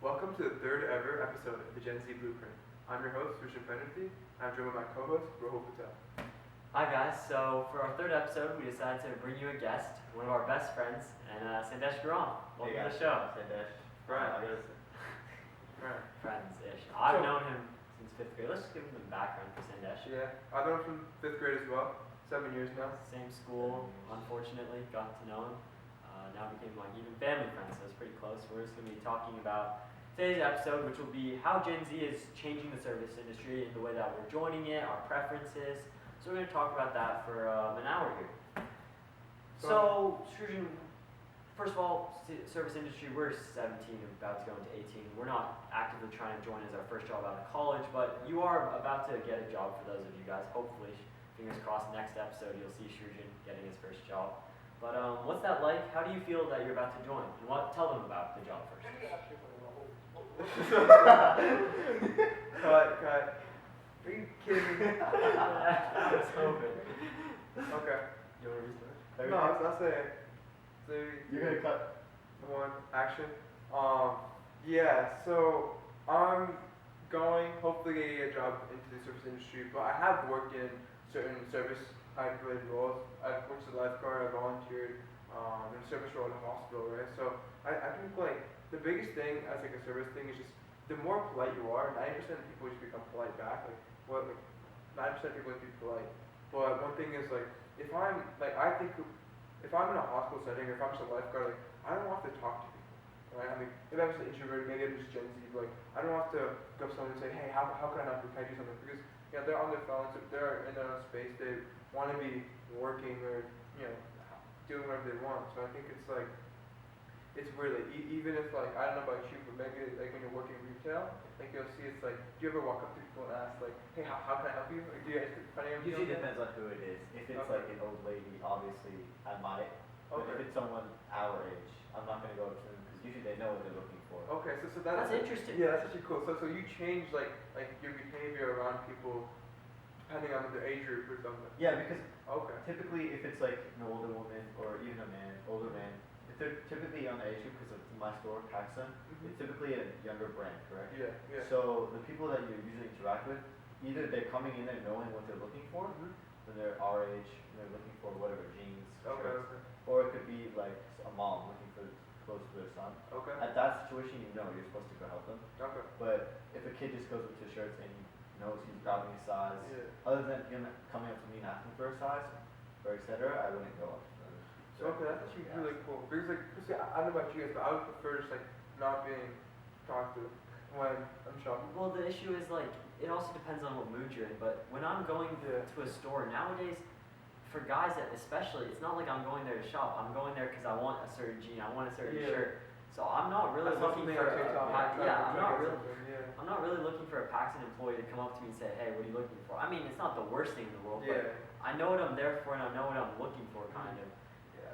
Welcome to the third ever episode of the GenZ Blueprint. I'm your host, Rishabh Banerjee. I'm joined by my co-host, Rahul Patel. Hi guys, so for our third episode, we decided to bring you a guest, one of our best friends, and Sandesh Guram. Welcome to the show. Sandesh. Friends-ish. I've known him since 5th grade. Let's just give him some background for Sandesh. Yeah, I've known him from 5th grade as well. 7 years now. Same school, unfortunately, got to know him. Now became like even family friends, so it's pretty close. We're just going to be talking about today's episode, which will be how Gen Z is changing the service industry in the way that we're joining it, our preferences. So we're going to talk about that for an hour here. So, Srujan, first of all, service industry, we're 17, about to go into 18. We're not actively trying to join as our first job out of college, but you are about to get a job for those of you guys. Hopefully, fingers crossed, next episode you'll see Srujan getting his first job. But what's that like? How do you feel that you're about to join? And tell them about the job first. Cut. Are you kidding me? I was hoping. Okay. You want to restart? No, I'll say. So You're gonna cut. One action. Yeah. So I'm going hopefully get a job into the service industry, but I have worked in certain service type-related roles. I've worked as a lifeguard. I volunteered in a service role in a hospital, right? So I think like the biggest thing as like a service thing is just the more polite you are, 90% of people just become polite back. Like 90% of people just be polite. But one thing is like if I'm like I think if I'm in a hospital setting or if I'm just a lifeguard, like I don't have to talk to people. Right? I mean, if I'm just an introvert, maybe I'm just Gen Z, but like I don't have to go up to someone and say, hey, how can I help you? Can I do something? Because they're on their phones, they're in their own space, they want to be working or doing whatever they want. So I think it's like it's weird. Like even if like I don't know about you, but maybe like when you're working retail, like you'll see it's like do you ever walk up to people and ask like, hey, how can I help you? Like, do you guys funny? Usually depends on who it is. If it's like an old lady, obviously I might. But if it's someone our age, I'm not gonna go up to them because usually they know what they're looking for. Okay, so that's interesting. Yeah, that's actually cool. So you change like your behavior around people depending on their age group or something. Yeah, because typically if it's like an older woman or even a older man, if they're typically on the age group, because of my store, Paxson, it's typically a younger brand, correct? Yeah. So the people that you usually interact with, either they're coming in there knowing what they're looking for, when they're our age, and they're looking for whatever jeans, shirts, or it could be like a mom looking for clothes for their son. Okay. At that situation, you're supposed to go help them. Okay. But if a kid just goes with his shirts and he knows he's grabbing his size, other than him coming up to me and asking for a size, or etc., I wouldn't go up to them. That's actually really cool. Because I don't know about you guys, but I would prefer just like not being talked to when I'm shopping. Well, the issue is like it also depends on what mood you're in. But when I'm going to a store nowadays, for guys especially, it's not like I'm going there to shop. I'm going there because I want a certain jean, I want a certain shirt. So I'm not really looking for I'm not really looking for a Paxson employee to come up to me and say, hey, what are you looking for? I mean, it's not the worst thing in the world, but I know what I'm there for and I know what I'm looking for, kind of.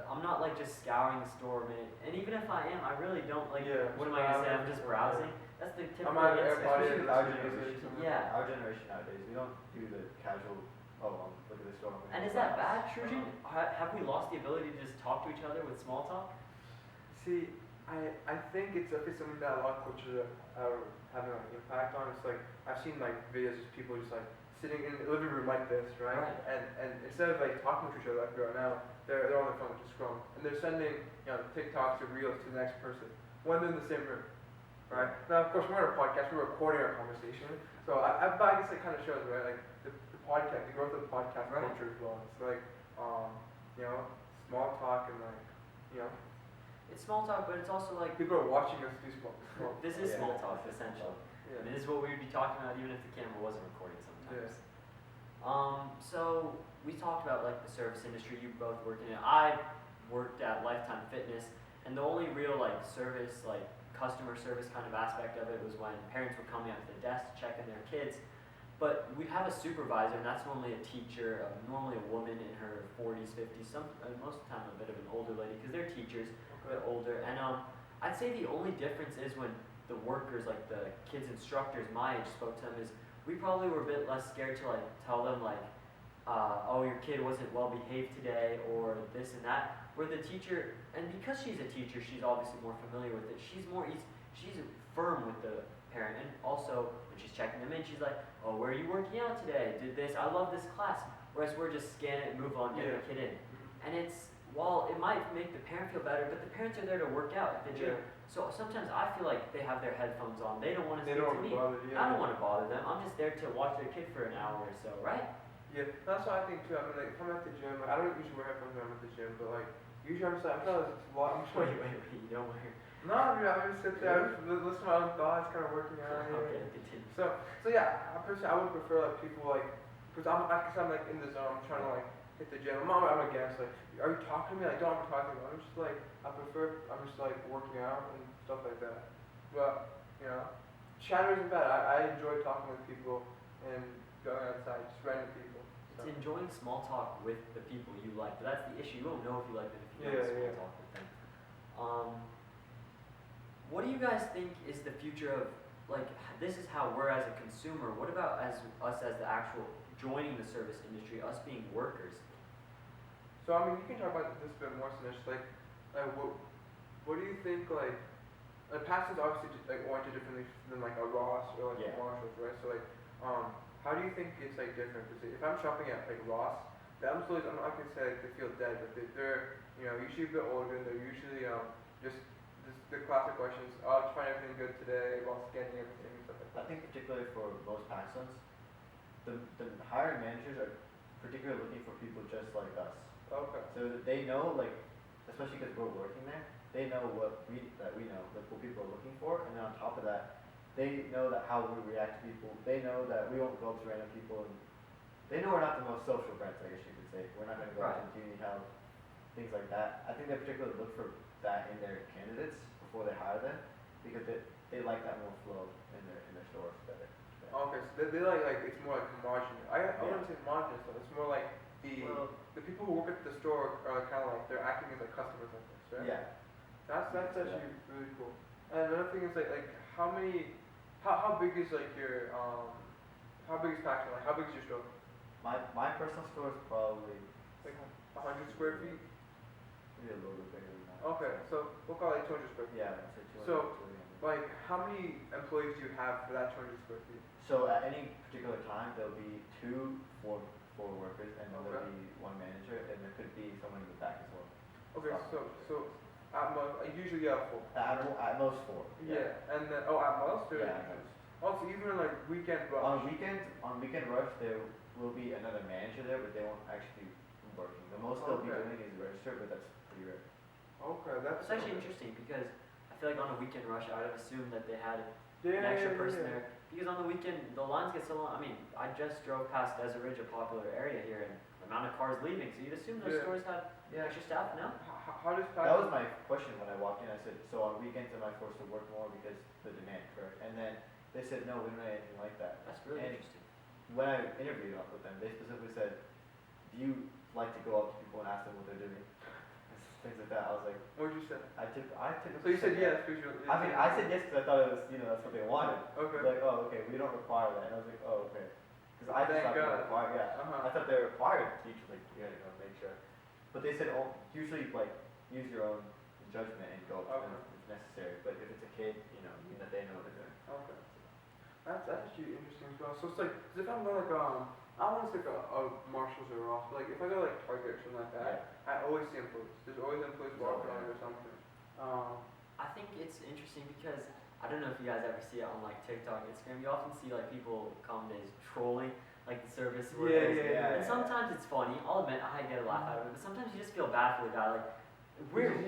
I'm not like just scouring the store, man. And even if I am, I really don't like. What am I gonna say? I'm just browsing. That's the typical answer. Especially with our generation. Yeah. Our generation nowadays, we don't do the casual. Look at this store. And is that bad, Srujan? Have we lost the ability to just talk to each other with small talk? See, I think it's definitely something that a lot of cultures are having an impact on. It's like I've seen like videos of people just like sitting in the living room like this, right? And instead of like talking to each other like we are now, they're on their phone just scrolling, and they're sending TikToks or reels to the next person when they're in the same room, right? Now of course we're on a podcast, we're recording our conversation, so I guess it kind of shows, right? Like the podcast, the growth of the podcast culture as well. It's like small talk and like it's small talk, but it's also like people are watching us do small talk. This is small talk, essentially. I mean, this is what we would be talking about even if the camera wasn't recording sometimes. So we talked about like the service industry. You both worked in it. I worked at Lifetime Fitness, and the only real like service, like customer service kind of aspect of it was when parents were coming up to the desk to check on their kids. But we'd have a supervisor, and that's normally a teacher, normally a woman in her 40s, 50s, most of the time a bit of an older lady, because they're teachers, they're older. And I'd say the only difference is when the workers, like the kids instructors my age, spoke to them, is we probably were a bit less scared to like tell them like, oh, your kid wasn't well behaved today, or this and that. Where the teacher, and because she's a teacher, she's obviously more familiar with it. She's more she's firm with the parent, and also when she's checking them in, she's like, oh, where are you working out today? Did this? I love this class. Whereas we're just scan it and move on, get the kid in. And it's, while it might make the parent feel better, but the parents are there to work out at the gym. So sometimes I feel like they have their headphones on. They don't want to speak to me. I don't want to bother them. I'm just there to watch their kid for an hour or so, right? Yeah, that's what I think too. I mean, like, if I'm at the gym, like, I don't usually wear headphones when I'm at the gym, but like, usually I'm just like, I'm trying to watch. Wait, you don't wear. No, I mean, I just sit there, I just listen to my own thoughts, kind of working out. Okay, continue. So yeah, personally, I would prefer like people like, because I'm like in the zone, I'm trying to like hit the gym. I'm against like, are you talking to me? Like, don't I'm talking to me. I'm just like, I'm just like working out and stuff like that. But you know, chatter isn't bad. I enjoy talking with people and going outside, just random people. So. It's enjoying small talk with the people you like, but that's the issue. You won't know if you like them if you don't small talk with them. What do you guys think is the future of, like, this is how we're as a consumer. What about as us as the actual joining the service industry, us being workers? So I mean, you can talk about this a bit more, Sinish. Like what do you think? Like Paxton's obviously like oriented differently than like a Ross or like a Marshalls, right? So like, how do you think it's like different? Because if I'm shopping at like Ross, the employees, I'm not gonna say like, they feel dead, but they're usually a bit older. They're usually just the classic questions. Oh, did you find everything good today? While scanning everything and stuff like that. I think particularly for most Paxtons, the hiring managers are particularly looking for people just like us. Okay. So that they know, like, especially because we're working there, they know what we know, like what people are looking for, and then on top of that, they know that how we react to people. They know that we won't go up to random people, and they know we're not the most social friends, I guess you could say. We're not going to go up to community health, things like that. I think they particularly look for that in their candidates before they hire them, because they like that more flow in their stores better. Okay, so they like it's more like homogenous. I wouldn't say homogenous, though. It's more like the people who work at the store are kind of like they're acting as like customers like this, right? Yeah. That's actually really cool. And another thing is like how big is like your how big is Paxton? Like how big is your store? My personal store is probably Like 100 square feet. maybe a little bit bigger than that. Okay, so we'll call it 200 square feet. Yeah, I'd say 200 So, to 300. Like how many employees do you have for that 200 square feet? So at any particular time, there'll be four workers, and then there'll be one manager, and there could be someone in the back as well. Okay, so at most, usually you have 4. At most 4. Yeah, and then at most there. Yeah, at most. Also, even like weekend rush. On weekend rush, there will be another manager there, but they won't actually be working. The most they'll be doing is register, but that's pretty rare. Okay, that's It's actually interesting because I feel like on a weekend rush, I would have assumed that they had an an extra person there. Because on the weekend, the lines get so long. I mean, I just drove past Desert Ridge, a popular area here, and the amount of cars leaving. So you'd assume those stores had extra staff, no? How does That was my question when I walked in. I said, so on weekends am I forced to work more because the demand, correct? And then they said, no, we don't have anything like that. That's really And interesting. when I interviewed with them, they specifically said, do you like to go up to people and ask them what they're doing? Things like that. I was like, what did you say? I took. So you said yes because you. I mean, I said yes because I thought it was, that's what they wanted. Okay. Like, oh, okay, we don't require that. And I was like, oh, okay. Because I just thought they were required. Yeah. I thought they were required to teach, like, you gotta go make sure. But they said, usually, like, use your own judgment and go up to them if necessary. But if it's a kid, mean that they know what they're doing. Okay. That's actually interesting as well. So it's like, 'cause if I'm going like I want to stick a Marshalls or Ross. Like if I go like Target or something like that, I always see employees. There's always employees walking around or something. I think it's interesting because I don't know if you guys ever see it on like TikTok, Instagram. You often see like people commenting trolling like the service workers. And sometimes it's funny. I'll admit I get a laugh out of it, but sometimes you just feel bad for the guy. Like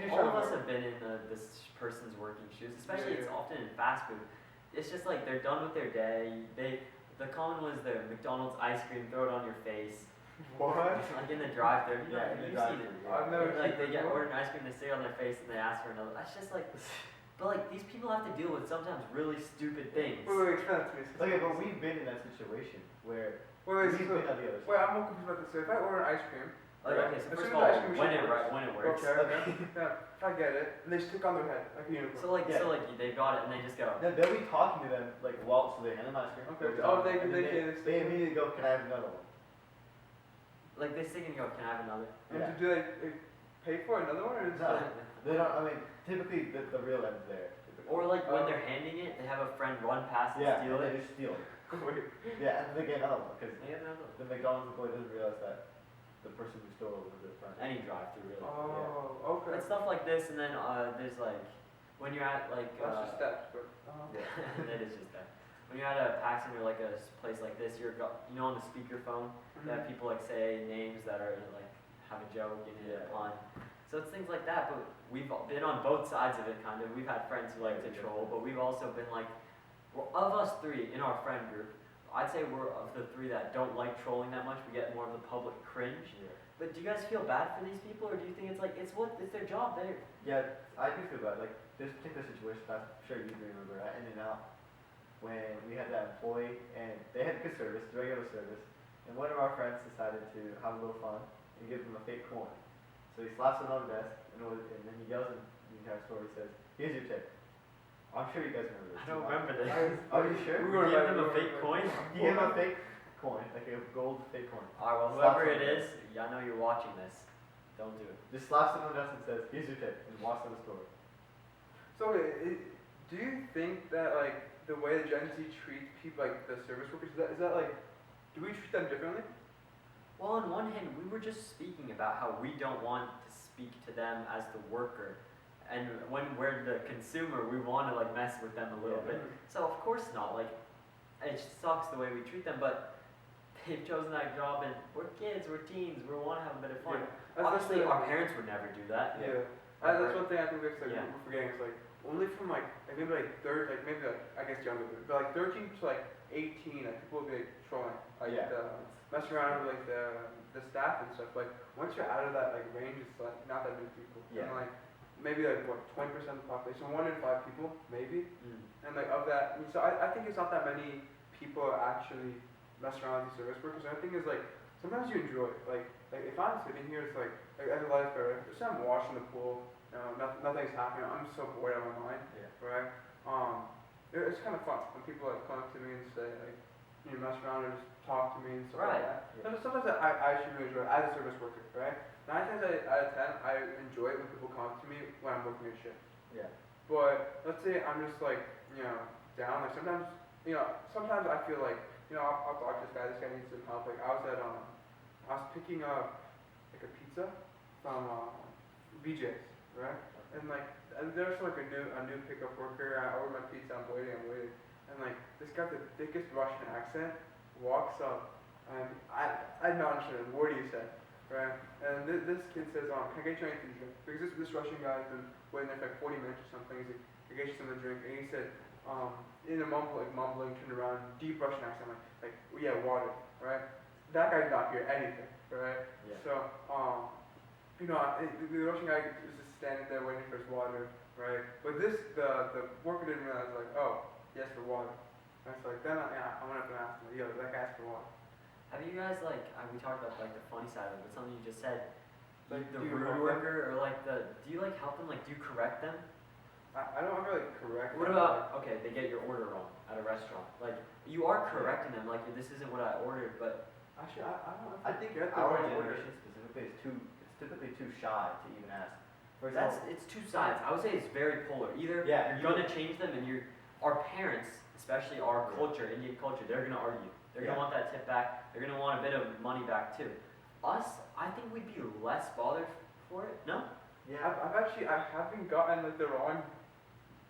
all of us have been in this person's working shoes, especially it's often in fast food. It's just like they're done with their day. The common was the McDonald's ice cream, throw it on your face. What? Like in the drive-thru. You've seen it. I've never Like they get ordered an ice cream, they stay on their face, and they ask for another. That's just like, but like these people have to deal with sometimes really stupid things. Wait, explain that to me. Okay, but we've been in that situation where Wait, we've been on the other side. Wait, I'm more confused about this. So if I order an ice cream, Like, okay, so first of assuming all, the ice cream when machine it works. Okay. Yeah, if I get it, and they stick on their head like a unicorn. So like they got it and they just go. Then they'll be talking to them like so they hand them ice cream. Okay. They immediately go, can I have another one? Like they stick and go, can I have another? And do they pay for another one or is No, they don't. I mean, typically the real end's there. Or like when they're handing it, they have a friend run past and steal and it. they just steal it. Wait. Yeah, and then they get another one because They get another one. the McDonald's employee doesn't realize that the person who stole it was their friend. Any drive-through really. Oh, okay. It's stuff like this, and then there's like when you're at like That's just steps, but. Yeah. that is just that. When you're at a Paxton or like a place like this, you know on the speakerphone that people like say names that are like have a joke and a pun. So it's things like that. But we've been on both sides of it kind of. We've had friends who like to troll, but we've also been like, of us three in our friend group, I'd say we're of the three that don't like trolling that much. We get more of the public cringe. Yeah. But do you guys feel bad for these people, or do you think it's like it's their job? Yeah, I do feel bad. Like this particular situation, I'm sure you do remember at In-N-Out when we had that employee and they had good service, regular service, and one of our friends decided to have a little fun and give them a fake coin. So he slaps it on the desk and then he yells in the entire story. He says, "Here's your tip." I'm sure you guys remember this. I don't remember this. Are you sure? We gave them a fake coin. He gave him a fake coin, like a gold fake coin. Alright, well, whoever it is, I know you're watching this. Don't do it. Just slaps it on the desk and says, "Here's your tip," and walks to the store. So, do you think that like the way that Gen Z treats people, like the service workers, is that like, do we treat them differently? Well, on one hand, we were just speaking about how we don't want to speak to them as the worker. And when we're the consumer, we want to like mess with them a little bit. So of course not. Like, it sucks the way we treat them, but they've chosen that job, and we're kids, we're teens, we want to have a bit of fun. Yeah. Obviously, our parents would never do that. Yeah. That's one thing I think that's like Yeah. we're forgetting. It's like only from like maybe like I guess younger, but like 13 to like 18, like people will be like trolling, like messing around with like the staff and stuff. Like once you're out of that like range, it's like not that many people. Yeah. And like maybe like what 20% of the population, 1 in 5 people maybe. And like of that, so I think it's not that many people actually mess around with these service workers. And I think it's like sometimes you enjoy it. Like if I'm sitting here, it's like as a lifeguard, just I'm washing the pool. Nothing's happening. I'm so bored out of my mind. Yeah. Right. It's kind of fun when people like come up to me and say like, you know, mess around and just talk to me and stuff like that. Yeah. Sometimes I actually really enjoy it as a service worker. Right. 9 times out of 10, I enjoy it when people come up to me when I'm working a shift. Yeah. But let's say I'm just like, you know, down. Like sometimes I feel like, you know, I'll talk to this guy needs some help. Like I was picking up like a pizza from BJ's, right? And like there's like a new pickup worker. I order my pizza. I'm waiting. And like this guy with the thickest Russian accent walks up, and I don't understand a word he said, right? And this kid says, "Can I get you anything to drink?" Because this Russian guy has been waiting there for like 40 minutes or something. He's like, "I get you something to drink." And he said, in a mumbling, turned around, deep Russian accent, like yeah, water, right? That guy did not hear anything, right? Yeah. So you know, the Russian guy was just standing there waiting for his water, right? But the worker didn't realize, like, oh, yes, for water. And it's like, then I went up and asked him, yo, that guy asked for water. Have you guys like we talked about like the funny side of it, but something you just said, Like, the do you rude help them? worker or like do you like help them? Like, do you correct them? I don't ever like correct What them, about okay, they get your order wrong at a restaurant. Like you are correcting them, like this isn't what I ordered, but actually, I don't know if I think get the our right order. generation specifically it's typically too shy to even ask. For that's example, it's two sides. I would say it's very polar. Either Yeah, you're gonna change them, and our parents, especially our culture, Indian culture, they're gonna argue. They're gonna want that tip back. They're gonna want a bit of money back too. Us, I think we'd be less bothered for it. No. yeah, I haven't gotten like the wrong.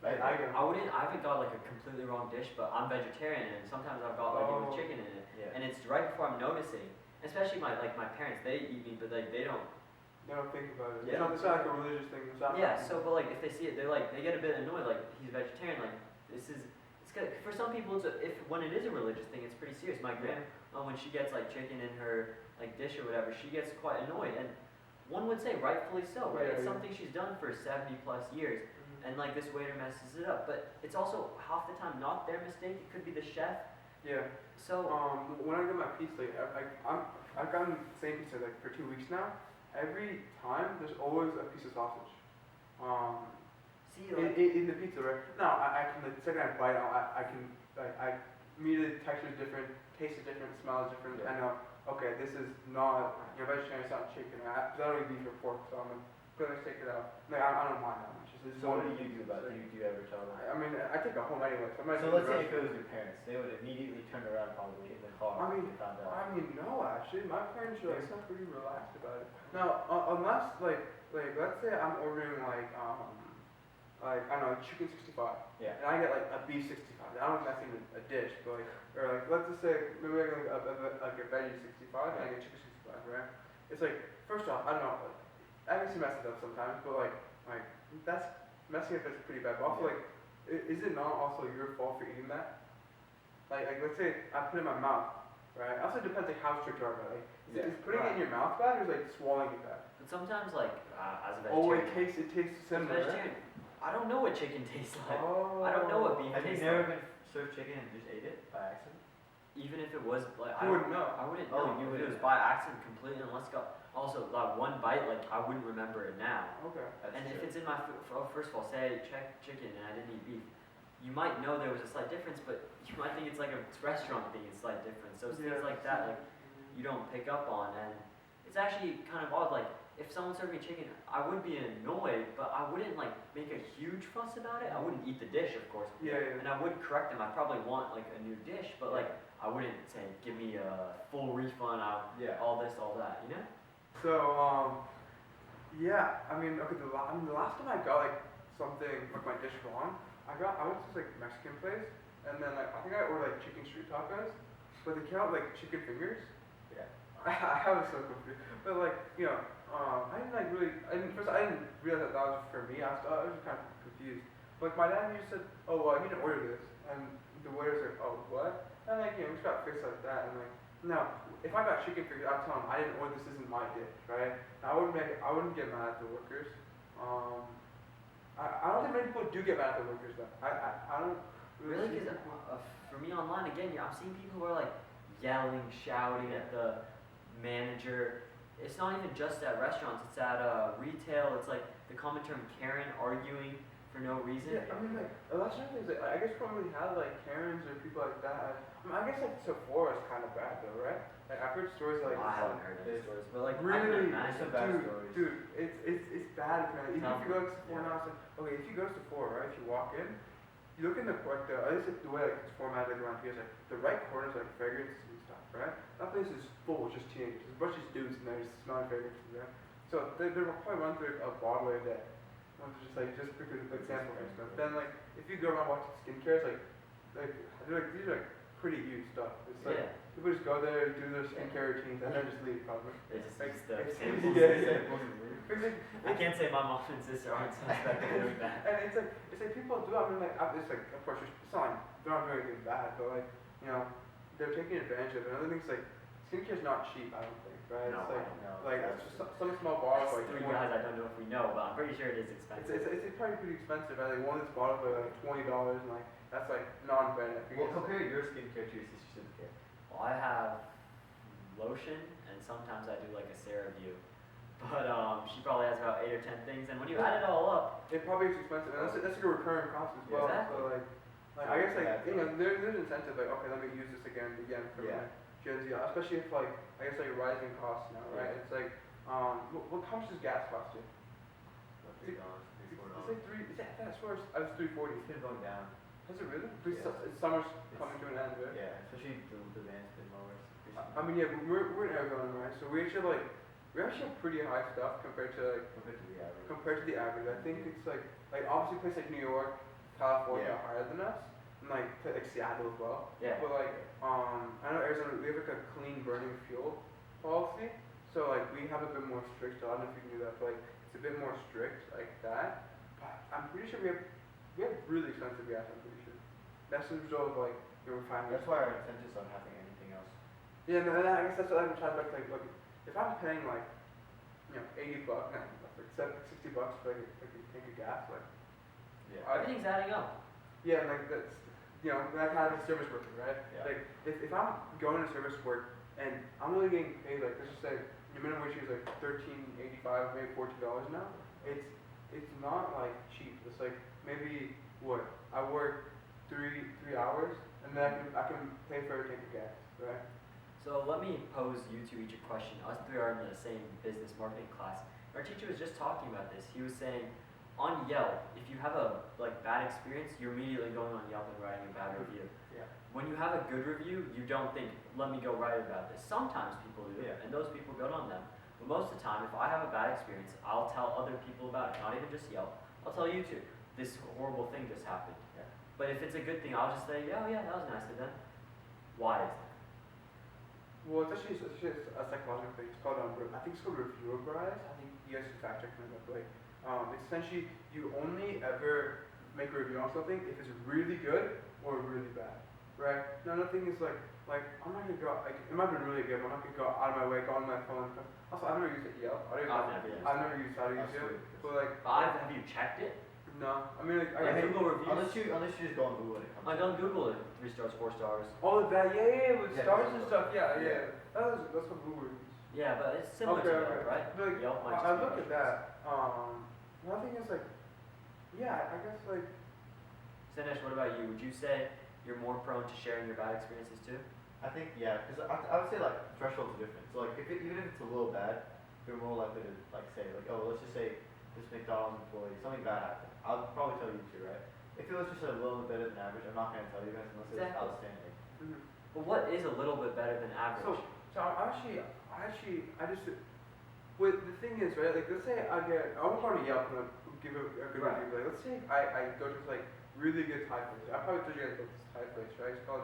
I haven't got like a completely wrong dish, but I'm vegetarian, and sometimes I've got like it with chicken in it, and it's right before I'm noticing. Especially my parents, they eat meat, but like they don't. They don't think about it. Yeah. It's not like a religious thing. It's not Yeah. So, but like if they see it, they get a bit annoyed. Like he's vegetarian. Like it's good. For some people, when it is a religious thing, it's pretty serious. My grandma, when she gets like chicken in her like dish or whatever, she gets quite annoyed, and one would say rightfully so, right? It's something she's done for 70+ years. And like this waiter messes it up, but it's also half the time not their mistake. It could be the chef. Yeah. So when I get my pizza, I've gotten the same pizza like for 2 weeks now. Every time there's always a piece of sausage. see, like, in the pizza, right? Now I can like the second I bite, I can I immediately texture is different, taste is different, smell is different. I know. Okay, this is not vegetarian. It's not chicken. I don't eat beef or pork, so I'm gonna take it out. Like I don't mind that much. This is So what one- do you do about it? Do you ever tell them? I mean, I take it home anyway. So, I might So do let's the say if rest. it was your parents, they would immediately turn around probably in the car I mean, if they found out. I mean, no, actually, my parents are Yeah. like pretty relaxed about it. Now, unless like let's say I'm ordering like I don't know, chicken 65, Yeah. and I get like a beef 65. I don't know if that's even a dish, but like, or like let's just say maybe I get like a veggie 65 and I get chicken 65, right? It's like first off, I don't know, like, I guess you mess it up sometimes, but like that's messing up is pretty bad. But also like, is it not also your fault for eating that? Like let's say I put it in my mouth, right? Also it depends like how strict you are about it. Like, is putting it in your mouth bad or is like swallowing it bad? But sometimes, like, as a Oh, vegetarian, it tastes as a similar. Right? vegetarian, I don't know what chicken tastes like. Oh. I don't know what beef Have you tastes never like. been served chicken and just ate it by accident? Even if it was like, You wouldn't know. I wouldn't Oh, know you if it wouldn't was by accident completely. Unless also that one bite, like I wouldn't remember it now. Okay. That's And if true. it's in my first of all, say I checked chicken and I didn't eat beef, you might know there was a slight difference, but you might think it's like a restaurant thing, it's slight difference. So it's things like that, like you don't pick up on, and it's actually kind of odd. Like if someone served me chicken, I would be annoyed, but I wouldn't like make a huge fuss about it. I wouldn't eat the dish, of course. Yeah. And I would correct them. I'd probably want like a new dish, but like I wouldn't say give me a full refund out, all this, all that, you know? So yeah, I mean, okay, the last time I got like something like my dish wrong, I went to this like Mexican place, and then like I think I ordered like chicken street tacos, but they came out like chicken fingers. Yeah. I was so confused, but like I didn't realize that was for me. I was just kind of confused. Like my dad just said, oh well, I need to order this, and the waiter's like, oh what? And like we just got fixed like that, and like now if I got chicken fingers, I'd tell them I didn't order this. Isn't my dish, right? I wouldn't get mad at the workers. I don't think many people do get mad at the workers though. I don't Really? see Because people- for me online, again, I'm seeing people who are like yelling, shouting at the manager. It's not even just at restaurants, it's at retail. It's like the common term Karen, arguing for no reason. Yeah, I mean like a lot of things. Like, I guess we don't really have like Karens or people like that. I mean, I guess like Sephora is kind of bad though, right? Like I've heard stories like. I haven't heard any stories, but like I Really, can imagine. Some bad stories. dude, it's bad. Man. Even Tell if you go to me. Sephora now, it's like, okay, if you go to Sephora, right? If you walk in, you look in the at least like, the way like it's formatted around here is like the right corner is like fragrances and stuff, right? That place is full with just teenagers. There's a bunch of dudes in there just smelling fragrances, right? So they probably run through a bottle every day. Just because of the sample and stuff. Then like if you go around watching skincare, it's like these are like pretty huge stuff. It's like people just go there, do their skincare routines, and then just leave probably. They just Like, use the it's- samples. yeah. I can't say my mom and sister aren't suspect of doing that. And it's like people do. I mean like it's like of course it's not like they're not doing anything bad, but like they're taking advantage of it. Another thing's like skincare's not cheap. I don't think, right? No, It's like I don't know. like it's just some small bottles like Three 20. guys I don't know if we know, but I'm pretty sure it is expensive. It's probably pretty expensive. Right? Like one of these bottles are like $20, and like that's like non-branded. Well, compare your skincare to your sister's skincare. Well, I have lotion, and sometimes I do like a CeraVe. But she probably has about 8 or 10 things, and when you add it all up, It probably is expensive, and that's like a recurring cost as well. Exactly. So like I guess like there's incentive like okay, let me use this again and again for my GenZ, especially if like I guess like rising costs now, right? It's like what how much does gas cost you? $3, It's like three. That's worse. I was $3.40. It's been going down. Has it really? Yeah. Summer's coming to an end, right? Yeah, especially the band's been lower. I mean, yeah, but we're in Arizona, right? So we actually have pretty high stuff compared to compared to the average. I think it's like obviously places like New York, California Yeah. are higher than us, and like Seattle as well. yeah. But like I know Arizona, we have like a clean burning fuel policy, so like we have a bit more strict. So I don't know if you knew that, but like it's a bit more strict like that. But I'm pretty sure we have really expensive gas. I'm pretty sure that's the result of like the refinery. That's why our incentives on having anything else. Yeah, no, I guess that's what I'm trying to like. Look, if I'm paying like, $80, no, like $60 for like a tank of gas, like, Yeah. Everything's adding up. yeah, and like that's, that kind of a service worker, right? Yeah. Like, if I'm going to service work and I'm only getting paid like, let's just say your minimum wage is like $13.85, maybe $14 now. It's not like cheap. It's like maybe what I work 3 hours and then I can pay for a tank of gas, right? So let me pose you two each a question. Us three are in the same business marketing class. Our teacher was just talking about this. He was saying, on Yelp, if you have a bad experience, you're immediately going on Yelp and writing a bad review. Yeah. When you have a good review, you don't think, let me go write about this. Sometimes people do, Yeah. and those people go on them. But most of the time, if I have a bad experience, I'll tell other people about it. Not even just Yelp. I'll tell YouTube, this horrible thing just happened. Yeah. But if it's a good thing, I'll just say, oh yeah, that was nice of them. Why is that? Well, it's actually a psychological thing. It's called I think it's called reviewer bias. I think you guys should fact check me on that. But it's essentially you only ever make a review on something if it's really good or really bad, right? Now another thing is like I'm not gonna go like it might be really good, but I'm not gonna go out of my way, go on my phone. Also, I've never used it Yelp. I've never used how to use it. But like, Have you checked it? no. I mean like Yeah, Google reviews. Unless you just go on Google and it comes. Like on Google, 3 stars, 4 stars. all of that, with Yeah, stars Google. and stuff, that's what Google reviews. Yeah, but it's similar to Yelp, right? But like, Yelp might I just be look at much that. Another thing is like, I guess like, Sinesh, what about you? Would you say you're more prone to sharing your bad experiences too? I think because I would say like thresholds are different. So like even if it's a little bad, you're more likely to like say like, oh, let's just say this McDonald's employee, something bad happened. I'll probably tell you too, right? If it was just a little bit better than average, I'm not gonna tell you guys unless it's Exactly. outstanding. But what is a little bit better than average? so I just, with the thing is, right, like let's say I won't go to Yelp and give a good Right. review, but like, let's say I go to like really good Thai place. I probably told you guys about this Thai place, right? It's called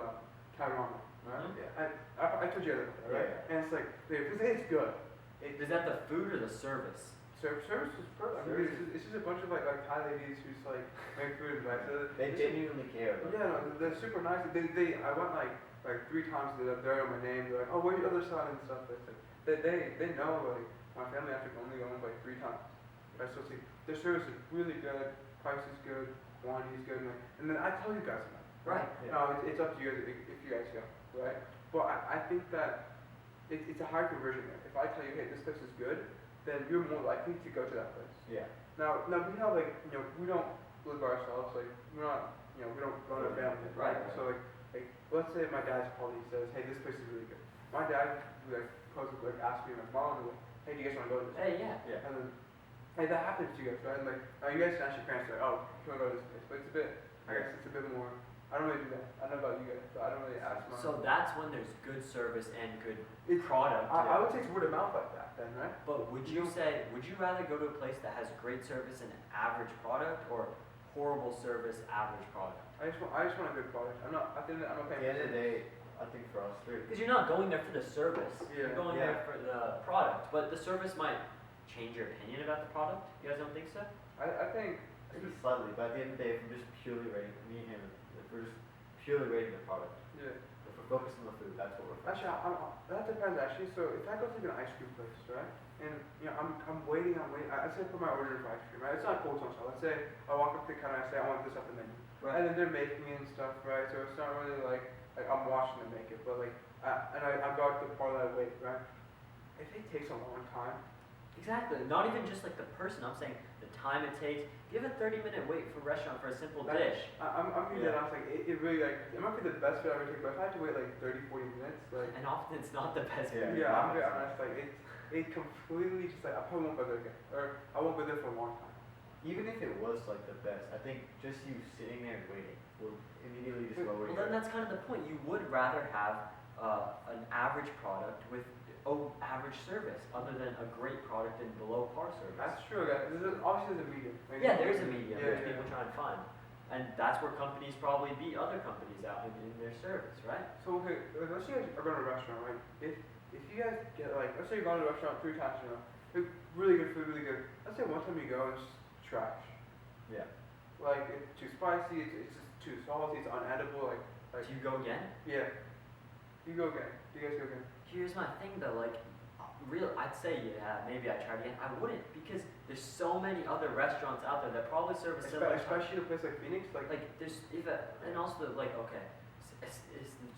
Kairama, right? Mhm. Yeah. I told you guys about that, right? Yeah. And it's like, it's good. Is that the food or the service? Service is perfect. I mean, it's just a bunch of like Thai ladies who's like make food, right? So They genuinely care. About yeah, no, they're super nice. I went like 3 times. They're on my name. They're like, oh, where's the other side and stuff. They know like my family after only going like 3 times. Right, so see, their service is really good. Price is good. Quantity is good. And then I tell you guys about it. Right. Yeah. No, it's up to you guys if you guys go, right? But I think that it's a high conversion rate. If I tell you, hey, this place is good, then you're more likely to go to that place. Yeah. Now we have like, we don't live by ourselves, like, we're not, we don't run a family, right? Right. So like, let's say my dad's colleague says, hey, this place is really good. My dad, like, asked me and my mom, like, hey, do you guys want to go to this? Hey, yeah. Yeah. And then, hey, that happens to you guys, right? And like, you guys can ask your parents, like, oh, can we go to this place? But it's a bit, I guess it's a bit more, I don't really do that. I don't know about you guys, so I don't really ask my So that's when there's good service and good It's- product. I would say it's word of mouth like that then, right? But would you rather go to a place that has great service and average product, or horrible service, average product? I just want a good product. I'm not At the paying end of the day, I think for us three. Because you're not going there for the service. You're Yeah. going there for the product. But the service might change your opinion about the product. You guys don't think so? I think, Maybe slightly, but at the end of the day, if we're just purely rating, me and him, if we're just purely rating the product, yeah. if we're focused on the food, that's what we're focused Actually, that depends actually. So if I go to like an ice cream place, right? And I'm waiting. I say I put my order in for ice cream, right? It's not cold style. Let's say I walk up to the counter and I say I want this off the menu, and then they're making it and stuff, right? So it's not really like I'm watching them make it, but like I go out to the part that I wait, right? If it takes a long time, Exactly. Not even just like the person. I'm saying the time it takes. Give a 30-minute wait for a restaurant for a simple That- dish. I'm reading that. I was like, it really like it might be the best food I ever take, but if I have to wait like 30, 40 minutes, like And often it's not the best Yeah. food. I'm very honest. Like it completely just like I probably won't go there again, or I won't go there for a long time. Even if it was like the best, I think just you sitting there and waiting will immediately just lower Well, your. then that's kind of the point. You would rather have an average product with average service, other than a great product and below par service. That's true, guys. Obviously there's a medium. Like, Yeah, there's a medium Yeah, which yeah, people yeah. try and find, and that's where companies probably beat other companies out in their service, right? So okay, like, let's say you guys are going to a restaurant, right? If you guys get like, let's say you're going to a restaurant 3 times, like, really good food, really good. Let's say one time you go, it's trash. Yeah. Like it's too spicy, it's just too salty, it's unedible. Like Do you go again? yeah. You go again. Do you guys go again? Here's my thing though, like, I'd say yeah, maybe I try again. I wouldn't, because there's so many other restaurants out there that probably serve a similar. Especially in a place like Phoenix, like There's and also like okay,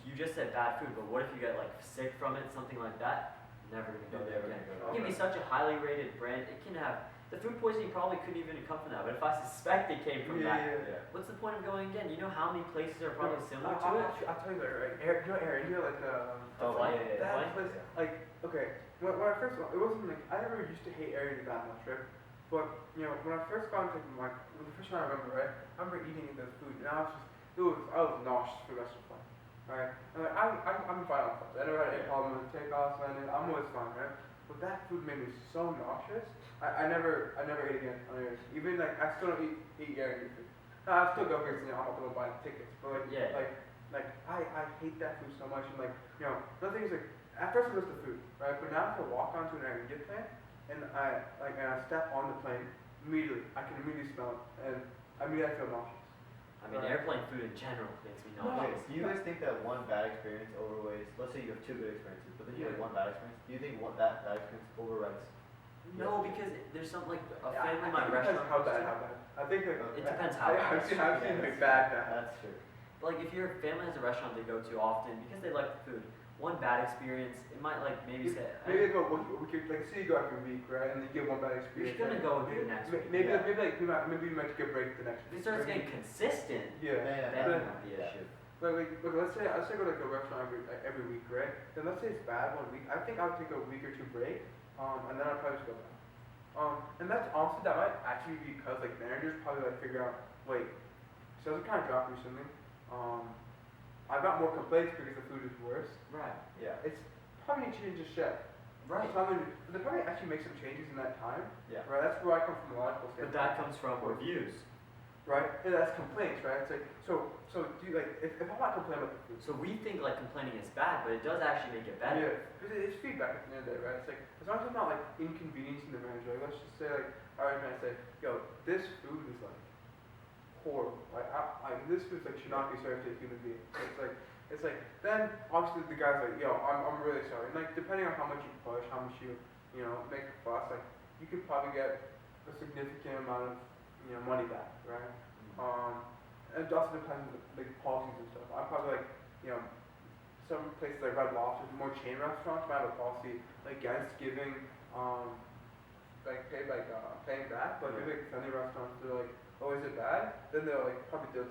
you just said bad food, but what if you get like sick from it, something like that? Never gonna go there Never again. gonna go It can be such a highly rated brand. It can have the food poisoning probably couldn't even come from that. But if I suspect it came from that, Yeah. what's the point of going again? You know how many places are probably similar to I'll it? tell you that, right? Aaron, like Oh, flight? yeah. that Flight? place, like, okay, when I first, it wasn't like, I never used to hate Aaron that much, right? But when I first got into the first time I remember, right? I remember eating the food, and I was nauseous for the rest of the time, right? And like I'm fine on food. I never had any problem with takeoffs, and I'm always fine, right? But that food made me so nauseous. I never ate again on New Year's. Even like I still don't eat Year's food. No, I still go because I'm gonna buy tickets, but I hate that food so much, and another thing is at first it was the food, right? But now if I walk onto an airplane plane and I step on the plane, immediately I can immediately smell it, and I feel nauseous. I mean, Right. airplane food in general makes me No. nauseous. Do you guys think that one bad experience overweighs? Let's say you have two good experiences, but then you have Yeah. one bad experience. Do you think that bad experience overrides? No, because there's something like a Yeah, family I in my think it depends restaurant. how goes bad, to. how bad. I think It depends how bad. I've seen like bad. That's true. But like if your family has a restaurant they go to often because they like the food, one bad experience, it might like maybe say Maybe they go, we could say you go every week, right? And you get one bad you're experience. gonna go do the next week. Maybe Yeah. maybe you might take a break the next If week. it starts Maybe- getting consistent, Yeah. Then then but- it might be an issue. Look, let's say I go to like a restaurant every week, right? Then let's say it's bad one week. I think I'll take a week or two break, and then I'll probably just go back. And that's honestly that might actually be because like managers probably like figure out, wait, sales are kind of dropped recently. I got more complaints because the food is worse. Right. Yeah. It's probably need to change the chef. Right. They probably actually make some changes in that time. Yeah. Right. That's where I come from a logical But standpoint. that comes from reviews. Right. And that's complaints, right? It's like so do you like if I'm not complaining about the food. So we think like complaining is bad, but it does actually make it better. Yeah, because it's feedback at the end of the day, right? It's like, as long as I'm not like inconveniencing the manager, like, let's just say like, alright, man, I say, yo, this food is like horrible. Like, this food like should not be served to a human being. So it's like, then obviously the guy's like, yo, I'm really sorry. And like, depending on how much you push, how much you make a fuss, like, you could probably get a significant amount of money back, right? And it also depends on the policies and stuff. I'm probably like, some places like Red Lobster, more chain restaurants might have a policy against giving, paying back. But maybe like family restaurants, they're like, oh, is it bad? Then they'll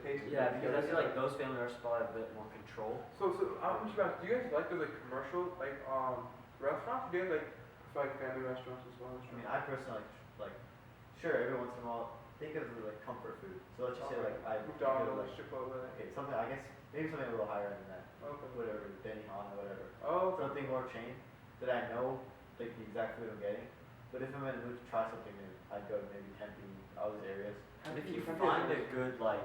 taste it. Yeah, because I feel like those family restaurants probably have a bit more control. So I'm just asking, do you guys like those commercial restaurants? Do you guys prefer family restaurants as well? I mean, I personally sure, every once in a while, think of it like comfort food. So let's just say I think of McDonald's, Chipotle. okay, something I guess maybe something a little higher than that. Okay. Whatever, Benihana, whatever. Oh, okay. Something more chain that I know like the exact food I'm getting. But if I'm in the mood to try something new, I'd go to maybe Tempe, all those areas. And if you find a good like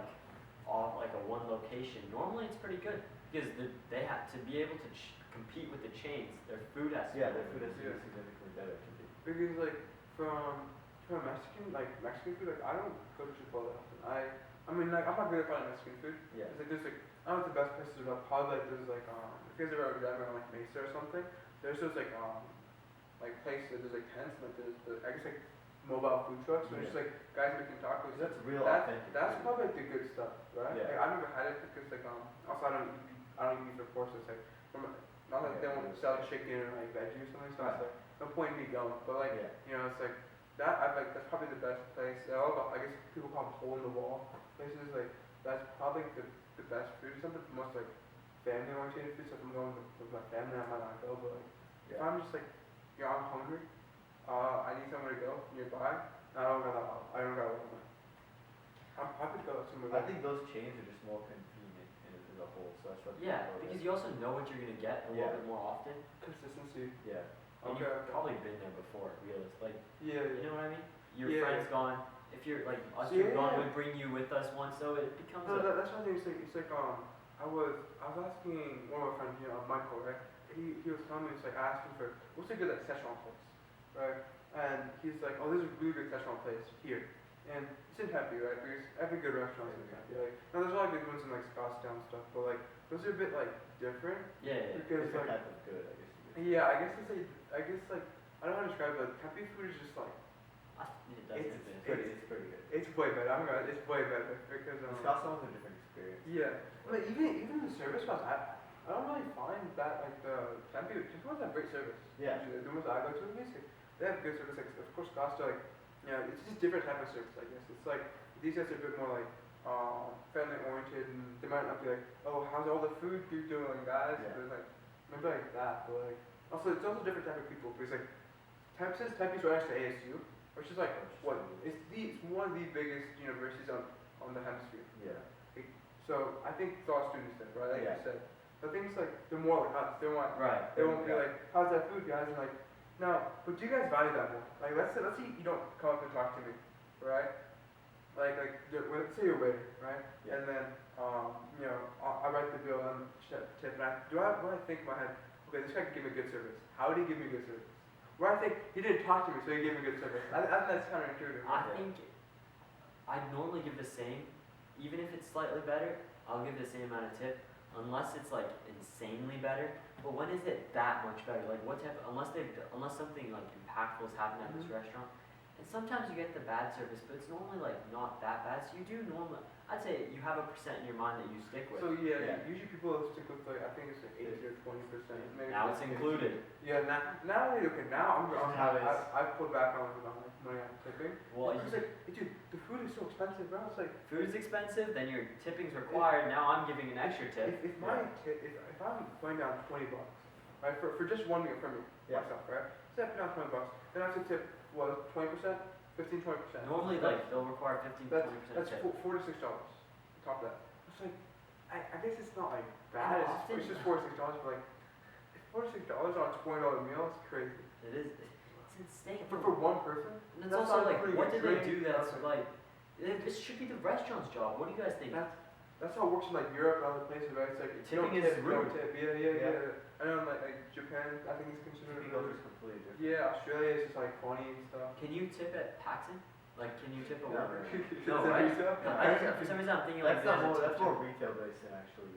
a one location, normally it's pretty good because they have to be able to compete with the chains. Their food has to. Yeah, be their food has to be Yeah. significantly better to be. Because from Mexican food, I don't go to Chipotle often. I mean I'm not good at finding Mexican food. Yeah. It's there's I don't know what the best places are, but probably there's if you guys ever driving on Mesa or something, there's those places, there's tents, and there's I guess mobile food trucks, and it's guys making tacos. That's real That's authentic. probably the good stuff, right? Yeah. I've never had it because also I don't eat meat, of course. It's not like they won't sell chicken or veggie or something, so it's no point in me going. But it's that's probably the best place. I guess people call them hole in the wall places. That's probably the best food. It's not the most family oriented food. So if I'm going with my family, I might not go. But if I'm just I'm hungry, I need somewhere to go nearby. I don't got a I'm happy to go somewhere. I think those chains are just more convenient as a whole, so that's what. Yeah, because you also know what you're gonna get a little bit more often. Consistency. Yeah. And you've probably been there before, realistically. Yeah. You know what I mean? Your Yeah. friend's gone. If you're us Yeah. two gone, we bring you with us once, so it becomes. No, that's one thing. I was asking one of my friends, Michael, right? He was telling me, I asked him for what's a good Szechuan place, right? And he's like, oh, there's a really good Szechuan place here, and it's in Tempe, right? Because every good restaurant is in Tempe. Now there's a lot of good ones in Scottsdale and stuff, but those are a bit different. Yeah. Because Different type of good, I guess. yeah, I guess I don't know how to describe it. But Tempe food is just It's pretty good. it's way better. It's way better because Scottsdale was a different experience. yeah. But even the service was I don't really find that the Tempe just ones have great service. Yeah. Usually, the ones I go to, they have good service. Of course, Scottsdale, it's just different type of service. I guess it's these guys are a bit more family oriented, and they might not be oh, how's all the food you doing, guys? Yeah. There's maybe that, but also it's also different type of people because Tempe's right next to ASU, which is like it's one of the biggest universities on the hemisphere. Yeah. So I think it's all students there, right? Like Yeah. you said. The things like they're more like us. They won't be Yeah. like, how's that food, guys? And like, no, but do you guys value that more? Like let's say you don't come up and talk to me, right? Let's say you're a waiter, right? Yeah. And then I write the bill and tip, and I think in my head, okay, this guy can give me good service. How did he give me good service? Where I think he didn't talk to me, so he gave me good service. I think that's counterintuitive. I think I normally give the same, even if it's slightly better. I'll give the same amount of tip, unless it's like insanely better. But when is it that much better? Like what type? Unless something like impactful has happened at this restaurant. And sometimes you get the bad service, but it's normally like not that bad. So you do normally, I'd say you have a percent in your mind that you stick with. So usually people stick with like I think it's like 80 or 20%. Maybe Now it's included. Yeah, now I've pulled back on like money on tipping. Well, it's like, dude, the food is so expensive, bro. It's like food's expensive, then your tipping's required. Now I'm giving an extra tip. If I'm putting down $20, right, for just one meal for me myself, right? Say I put down $20, then I have to tip 20%, 15-20%. Normally, like they'll require 15-20% That's tip. $4 to $6. Top of that. It's like I guess it's not like bad. It's just $4 to $6, but like $4 to $6 on a $20 meal is crazy. It is. It's insane. For one person. And it's That's also not like, pretty what good did they drink, do that's nothing. like? This should be the restaurant's job. What do you guys think? That's how it works in like Europe and other places, right? It's like if you don't Tipping tip, is you don't rude. tip. Yeah. I know in like Japan, I think it's considered Tipping rude. is completely different. Yeah, Australia is just like funny and stuff. Can you tip at Paxton? Like, can you tip a No. worker? Is No, it right? retail? For some reason, I'm thinking like That's more retail based than actually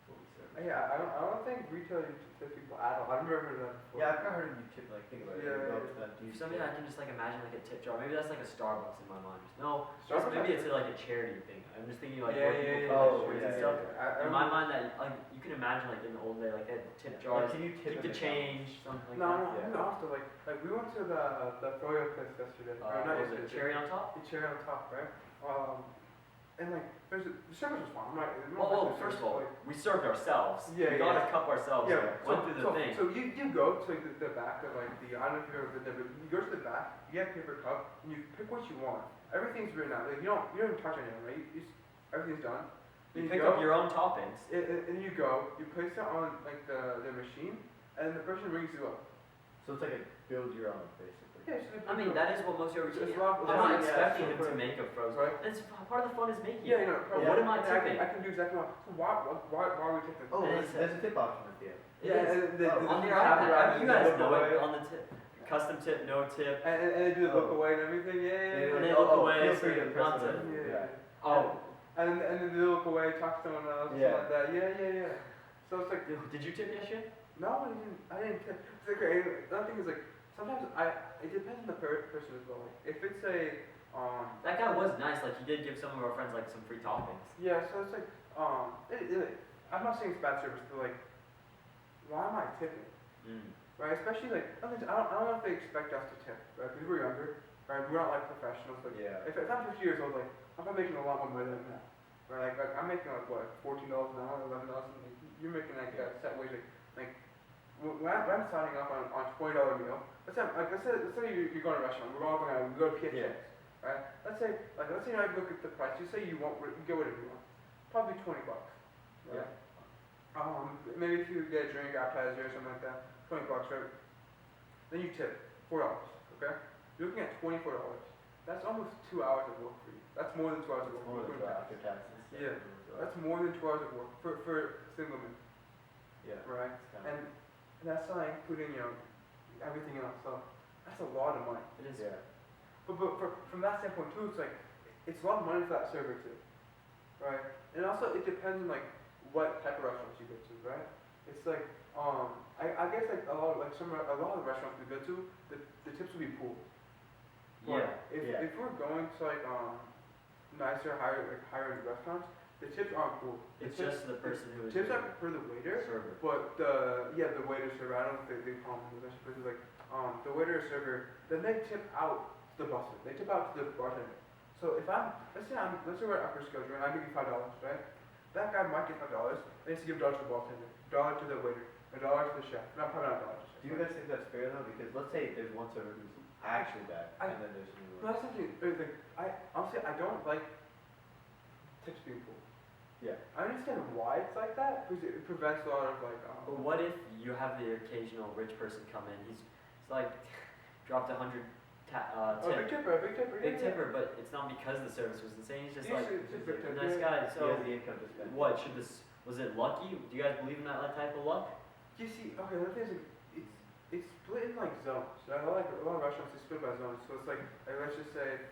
what we serve. Yeah, I don't think retail you tip people at all. I've never heard of that before. Yeah, I've kind of heard you tip, like, think about it. Yeah, You go yeah. to that For dude's some reason, I can just like imagine like a tip jar. Maybe that's like a Starbucks in my mind. No, Starbucks maybe has it's like a charity thing. I'm just thinking like Yeah, where yeah, people yeah, put yeah. shirts Oh, and yeah, stuff. I In my mind, that like you can imagine like in the old day, like they had tip jars. Like, can you tip keep in the the change, something like No, that. I'm after like we went to the Froyo place yesterday. Or not Was it yesterday. cherry on top? The cherry on top, right? And like the service was fine. I'm not. Well, first of all, we served ourselves. Yeah, we got yeah. a cup ourselves. Yeah, went through the thing. So you go to the back of like I don't know if you've ever been there, but you go to the back, you get a paper cup, and you pick what you want. Everything's written out. Like you don't even touch anything, right? Everything's done. You Then pick go, up your own toppings. and you go, you place it on like the machine, and the person rings you up. So it's like a build your own, basically. Yeah, so I mean, that is what most of your It's routine. not- I'm not yeah, expecting so him to make a frozen. Right. That's part of the fun is making. Yeah, it. you know. But Yeah. what am I and tipping? I can do exactly what. So why are we tipping? Oh, And there's a tip option at the end. Yeah, and the on thing your happens, iPad. right, You they guys look know away. it on the tip. Custom tip, no tip. And they do the look Oh. away and everything. Yeah. And they like, look away, Feel so free to press not it. to- Yeah. Oh, And then they look away, talk to someone else, Yeah. like that. Yeah. So it's like, did you tip yesterday? no, I didn't tip. It's like, another thing is like, sometimes it depends on the person as well. Like, if it's That guy was nice. Like he did give some of our friends like some free toppings. yeah, so it's like, I'm not saying it's bad service, but like, why am I tipping? Right, especially like, I don't know if they expect us to tip, right? Because we're younger, right? We're not like professionals. Like, Yeah. if I'm 50 years old, like, I'm not making a lot more money than that, right? Like I'm making like what, $14 an hour, $11, and you're making like a set wage. Like when I'm signing up on $20 meal, let's say you're going to a restaurant, we go to PFJ, right? Let's say I look at the price. You say you get whatever you want, probably $20, right? Yeah. Maybe if you get a drink, appetizer, or something like that, $20, right? Then you tip $4, okay? You're looking at $24. That's almost 2 hours of work for you. That's more than 2 hours of work. More than including after taxes. taxes. Yeah. That's more than 2 hours of work for single men, Yeah. right? It's kinda- And that's not including everything else. So that's a lot of money. It is. Yeah. But from that standpoint too, it's like it's a lot of money for that server too, right? And also it depends on like what type of restaurants you go to, right? It's like I guess like a lot of the restaurants we go to, the tips will be pooled. Yeah. If we're going to like nicer, higher end restaurants, the tips aren't pooled. It's just the person who is Tips the are for the waiter, server. but the waiter server. I don't know if they call them the places like the waiter or server. Then they tip out to the busser. They tip out to the bartender. So if let's say we're at upper skills, right? I give you $5, right? That guy might get $5. They need to give $1 to the bartender, $1 to the waiter, $1 to the chef. Not probably not $1 to the chef. Do you guys think that's fair though? Because let's say there's one server who's actually bad, I- and then there's new But that's something. Like, I don't like tips people. Yeah. I understand why it's like that because it prevents a lot of like. But what if you have the occasional rich person come in? He's like dropped 100 Oh, tip. big tipper, big tipper. Big yeah. tipper, but it's not because the service was insane. He's just Yeah, like it's just big a tip, nice yeah. guy. He So has the income to spend. what should this? Was it lucky? Do you guys believe in that type of luck? You see, okay, the thing is, like, it's split in like zones. So I like a lot of restaurants they split by zones. So it's like let's just say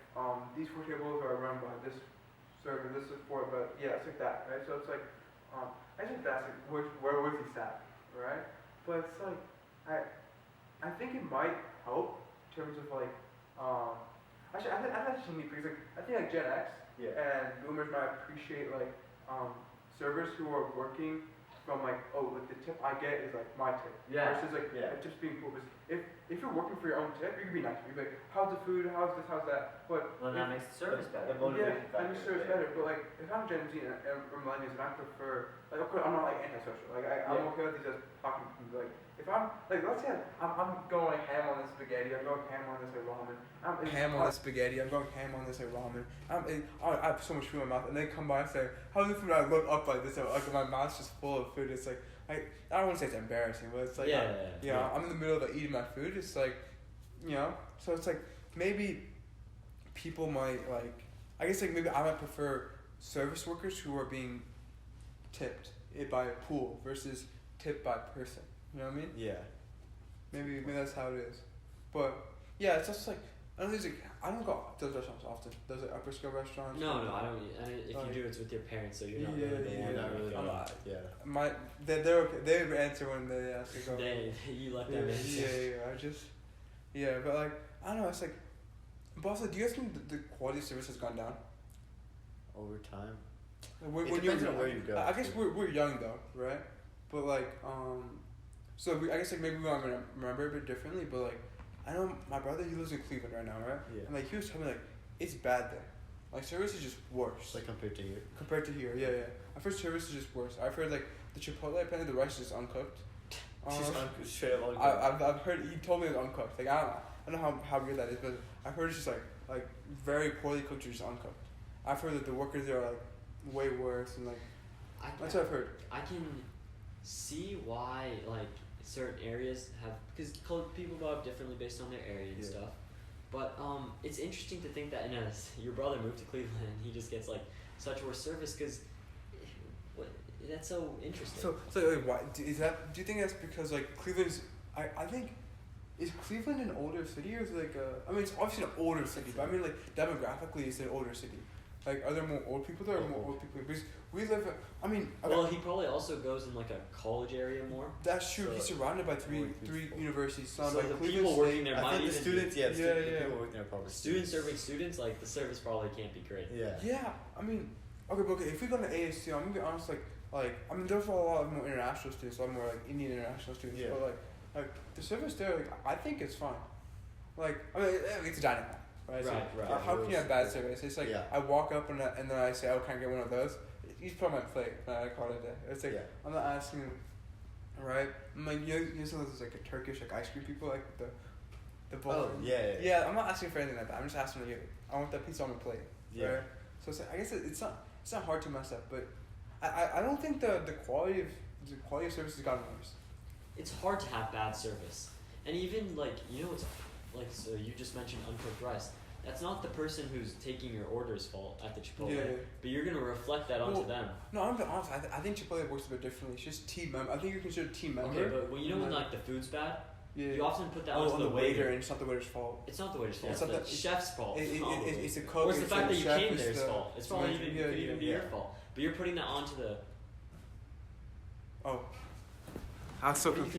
these 4 tables are run by this server, this is 4, but yeah, it's like that, right? So it's like I think that's like where was he sat, right? But it's like I think it might help in terms of like actually I think that's just neat because like I think like Gen X Yeah. and boomers might appreciate like servers who are working from like like the tip I get is like my tip Yeah. versus like Yeah. tips being cool. Because if you're working for your own tip, you can be nice. You can be like, how's the food? How's this? How's that? But Well, then that makes the service The better. motivation yeah, and the factor, service yeah. better. But like if I'm Gen Z and millennials, and I prefer like of course I'm not like antisocial. Like I'm Yeah. okay with these just talking to people. Like if I'm like let's say I'm going ham on this spaghetti. I'm going ham on this like ramen. I'm ham on this spaghetti. I'm going ham on this like ramen. I have so much food in my mouth, and they come by and say, "How's the food?" I look up like this, and, like my mouth's just full of food. It's like I don't want to say it's embarrassing, but it's like I'm in the middle of like, eating my food. It's like so it's like maybe people might like I guess like maybe I might prefer service workers who are being tipped by a pool versus tipped by person. You know what I mean? Yeah. Maybe that's how it is. But yeah, it's just like I don't go to those restaurants often. Those like upper scale restaurants. No, I don't. And if you do, it's with your parents, so you're not Yeah, really the one yeah, that really. I'm not- Yeah. They're okay. They answer when they ask to go. You let yeah, them in. but like I don't know. It's like, but also, do you guys think the quality of service has gone down? Over time. When It depends on where you go. I guess we're young though, right? But like so I guess like maybe we want to remember a bit differently. But like I know my brother, he lives in Cleveland right now, right? Yeah. And like he was telling me like it's bad there. Like service is just worse. Like compared to here. Compared to here, yeah. I've heard service is just worse. I've heard like the Chipotle, apparently the rice is just uncooked. Straight up uncooked. I've heard he told me it's uncooked. Like I don't know how weird that is, but I've heard it's just like very poorly cooked or just uncooked. I've heard that the workers there are like way worse and like that's what I've heard. I can see why like certain areas have because people go up differently based on their area and stuff. But it's interesting to think that your brother moved to Cleveland and he just gets like such worse service because that's so interesting. So like, why is that? Do you think that's because like Cleveland's? I think is Cleveland an older city or is it like I mean it's obviously an older city, but I mean like demographically it's an older city. Like are there more old people there or more old people? Because we live. I mean. Well, he probably also goes in like a college area more. That's true. So He's surrounded by three universities. So by the Cleveland people working there I might think the even students, be, the yeah. people working there are probably students serving students, like the service probably can't be great. Yeah. Yeah, I mean, okay. If we go to ASU, I'm gonna be honest. Like I mean, there's a lot more international students, a lot more like Indian international students. Yeah. But like the service there, like I think it's fine. Like I mean, it's a dining hall, right? Right. How can you have bad service? It's like Yeah. I walk up and then I say, "Oh, can I get one of those?" You just put on my plate, and I call it a day. It's like I'm not asking, right? I'm like you know some of those like a Turkish like ice cream people like the bowl. Oh yeah. Yeah, I'm not asking for anything like that. I'm just asking like, I want that pizza on my plate. Yeah. Right? So it's like, I guess it's not hard to mess up, but I don't think the quality of service has gotten worse. It's hard to have bad service, and even like it's like so you just mentioned uncooked rice. That's not the person who's taking your order's fault at the Chipotle, but you're gonna reflect that onto them. No, I'm being honest. I think Chipotle works a bit differently. It's just team member. I think you're considered team member. Okay, but when when like the food's bad, you often put that on onto the the waiter, and it's not the waiter's fault. It's not the waiter's fault. It's It's not the chef's fault. It's the cook. Or it's the fact that you chef came is there's the- fault. It's probably could even be your fault. But you're putting that onto the. Oh. I'm so confused.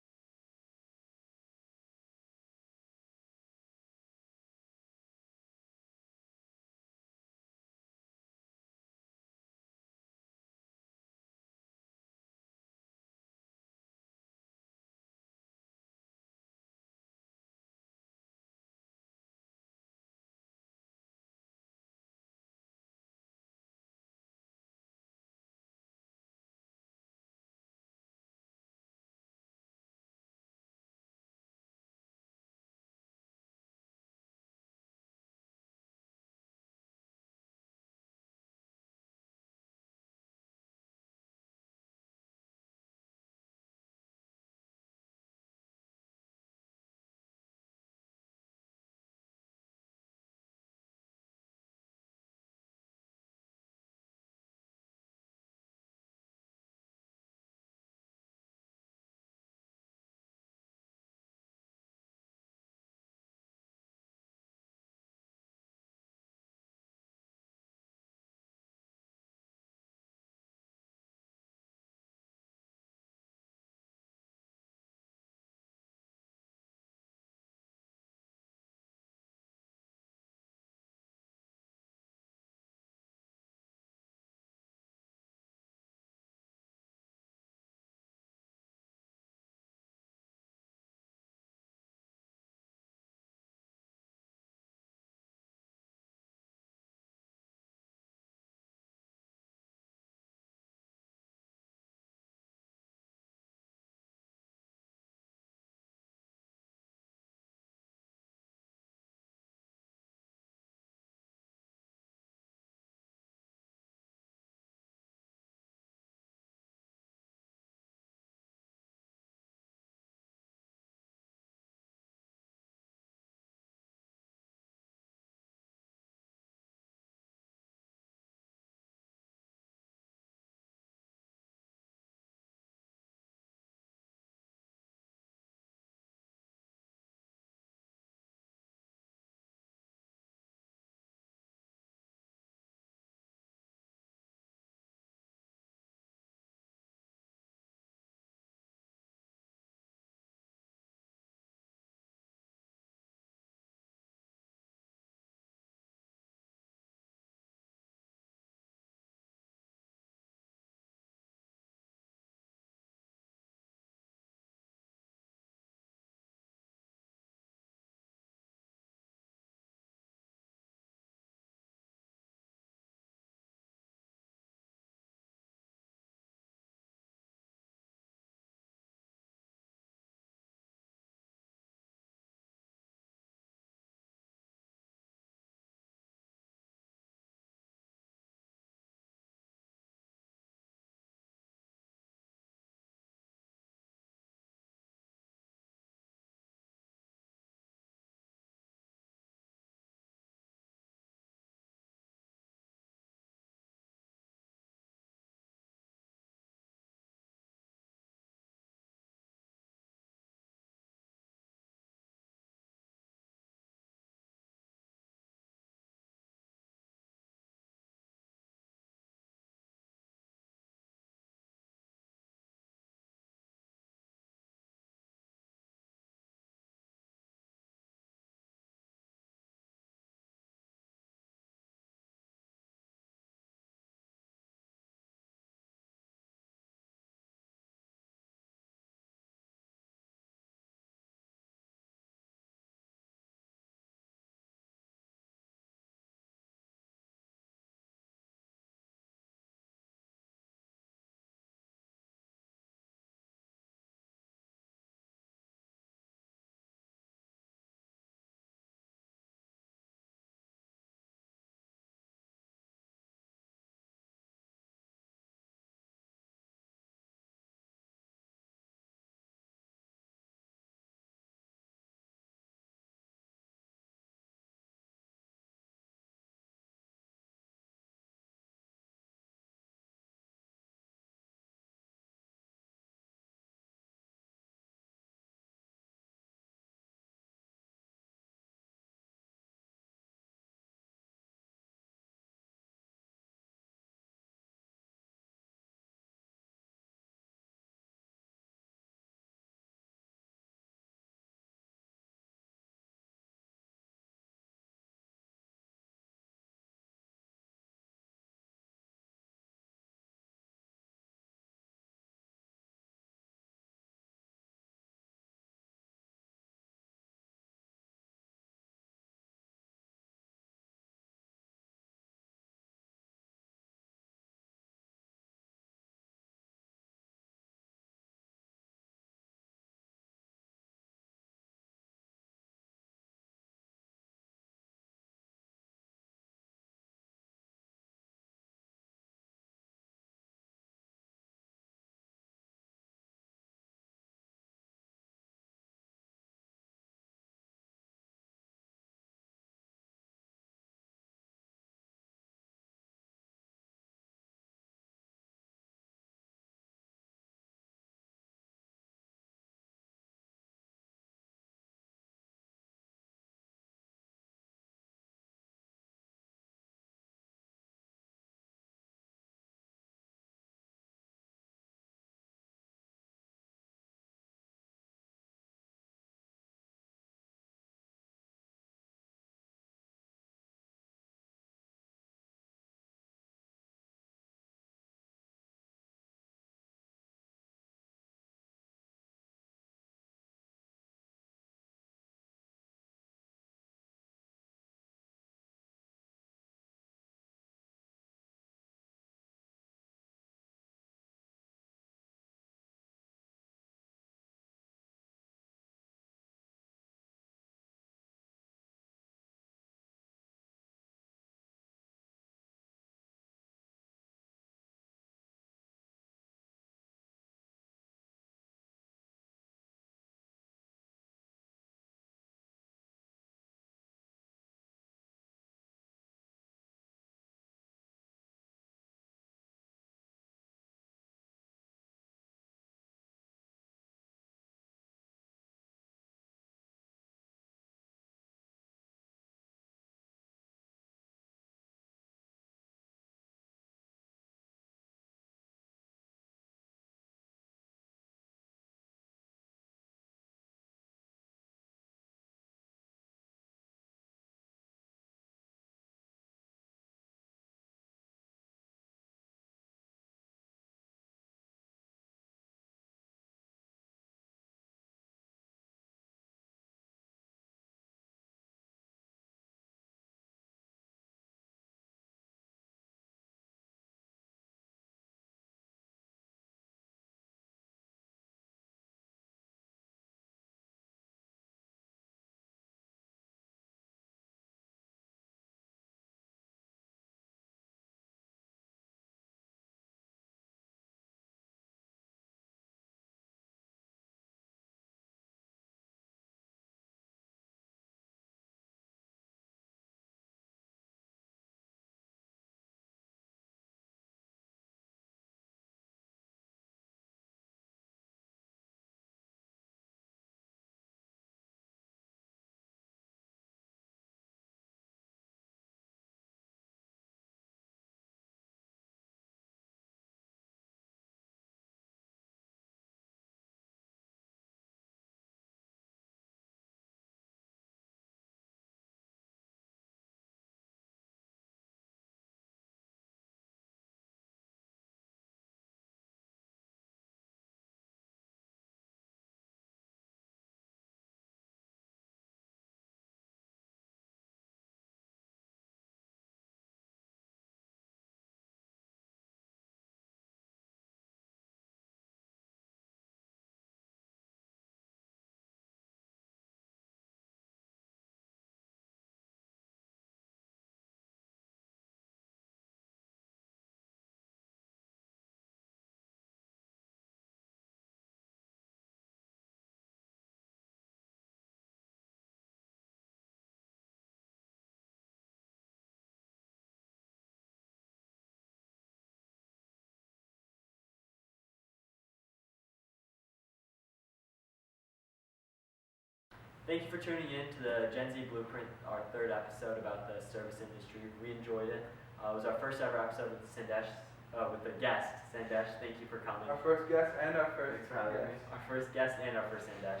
thank you for tuning in to the GenZ Blueprint, our third episode about the service industry. We enjoyed it. It was our first ever episode with Sandesh, with the guest, Sandesh. Thank you for coming. Our first guest and our first Thanks for having guest. me. Our first guest and our first Sandesh.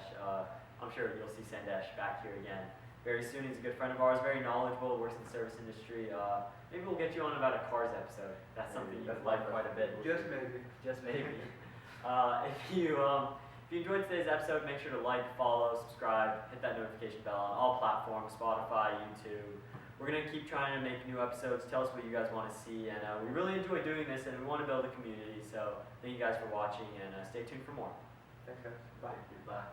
I'm sure you'll see Sandesh back here again very soon. He's a good friend of ours, very knowledgeable, works in the service industry. Maybe we'll get you on about a cars episode. That's something you like quite a bit. Just maybe. Just maybe. If you enjoyed today's episode, make sure to like, follow, subscribe, hit that notification bell on all platforms, Spotify, YouTube. We're going to keep trying to make new episodes. Tell us what you guys want to see. And we really enjoy doing this, and we want to build a community. So thank you guys for watching, and stay tuned for more. Thanks, guys. Bye. Bye.